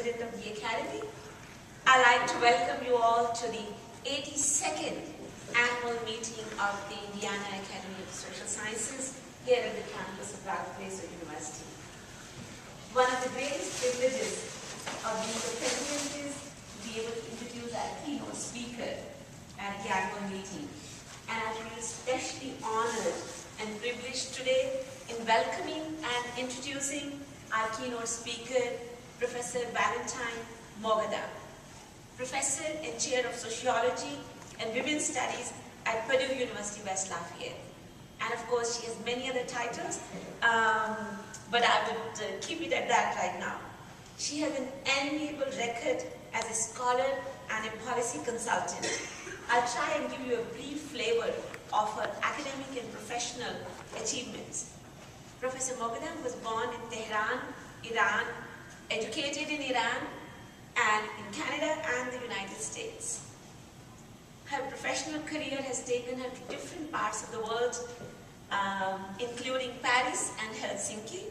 President of the Academy. I'd like to welcome you all to the 82nd annual meeting of the Indiana Academy of Social Sciences here at the campus of Ralph Glaser University. One of the greatest privileges of being the president is to be able to introduce our keynote speaker at the annual meeting. And I feel especially honored and privileged today in welcoming and introducing our keynote speaker, Professor Valentine Mogadam, Professor and Chair of Sociology and Women's Studies at Purdue University, West Lafayette. And of course, she has many other titles, but I would keep it at that right now. She has an enviable record as a scholar and a policy consultant. I'll try and give you a brief flavor of her academic and professional achievements. Professor Mogadam was born in Tehran, Iran, educated in Iran, and in Canada and the United States. Her professional career has taken her to different parts of the world, including Paris and Helsinki.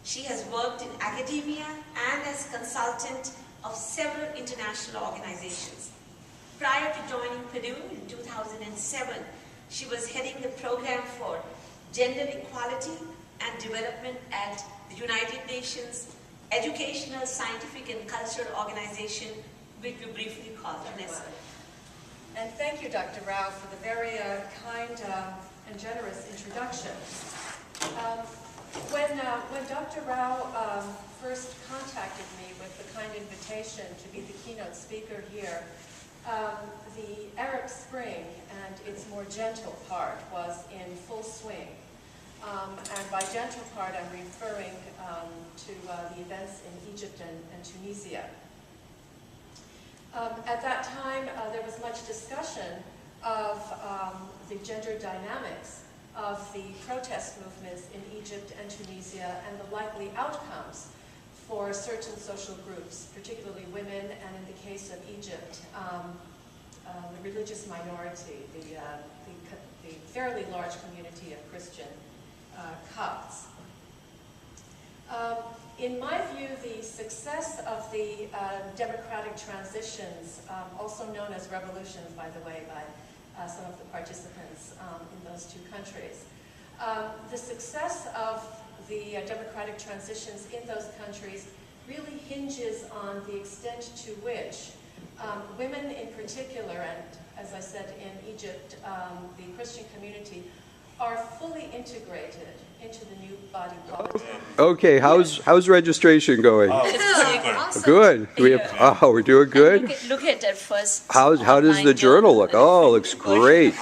She has worked in academia and as consultant of several international organizations. Prior to joining Purdue in 2007, she was heading the program for gender equality and development at the United Nations Educational, Scientific, and Cultural Organization, which we briefly call UNESCO. And thank you, Dr. Rao, for the very kind and generous introduction. When Dr. Rao first contacted me with the kind invitation to be the keynote speaker here, the Arab Spring and its more gentle part was in full swing. And by gentle part, I'm referring to the events in Egypt and Tunisia. At that time, there was much discussion of the gender dynamics of the protest movements in Egypt and Tunisia and the likely outcomes for certain social groups, particularly women, and in the case of Egypt, the religious minority, the fairly large community of Christian Copts. In my view, the success of the democratic transitions, also known as revolutions, by the way, by some of the participants in those two countries, the success of the democratic transitions in those countries really hinges on the extent to which women in particular, and as I said in Egypt, the Christian community, are fully integrated into the new body politic. Okay, how's registration going? Awesome. Good. We have, we're doing good. Look at that first. How does the journal look? Oh, looks great.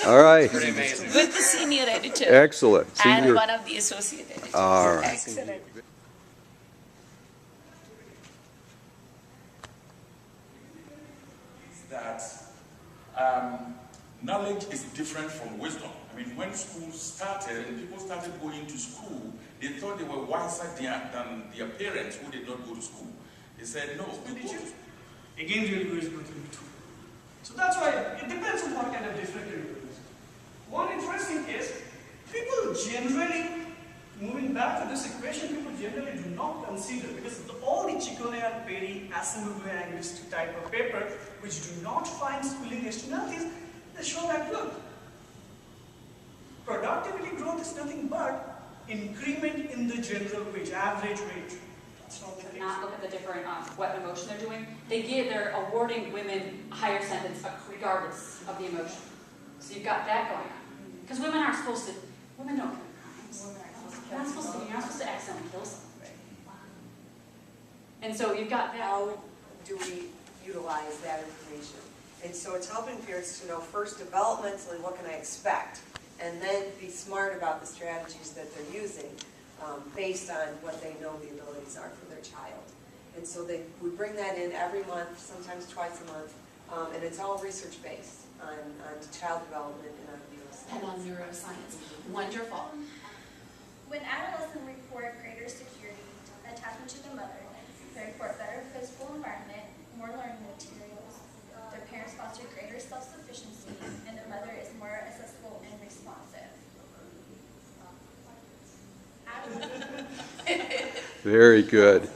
All right. With the senior editor. Excellent. And one of the associate editors. All right. Excellent. That knowledge is different from wisdom. I mean, when schools started and people started going to school, they thought they were wiser than their parents who did not go to school. They said, no. Again, real good is going to be two. So that's why it depends on what kind of different you're doing. One interesting case, people generally, moving back to this equation, people generally do not consider, because all the Ciccone and Perry assembled linguistic type of paper, which do not find schooling externalities, they show that, look, productivity growth is nothing but increment in the general wage, average wage. That's not the case. Not look at the different what emotion they're doing. They're awarding women a higher sentence regardless of the emotion. So you've got that going on. Because women aren't supposed to. Women don't commit crimes. You're not supposed to accidentally kill someone. And so you've got that. How do we utilize that information? And so it's helping parents to know first developmentally what can I expect, and then be smart about the strategies that they're using based on what they know the abilities are for their child. And so we bring that in every month, sometimes twice a month, and it's all research-based on child development and on neuroscience. And on neuroscience. Wonderful. When adolescents report greater security, attachment to the mother, they report better physical environment, more learning materials, their parents foster greater self-sufficiency, and the mother is more accessible and responsive. Very good.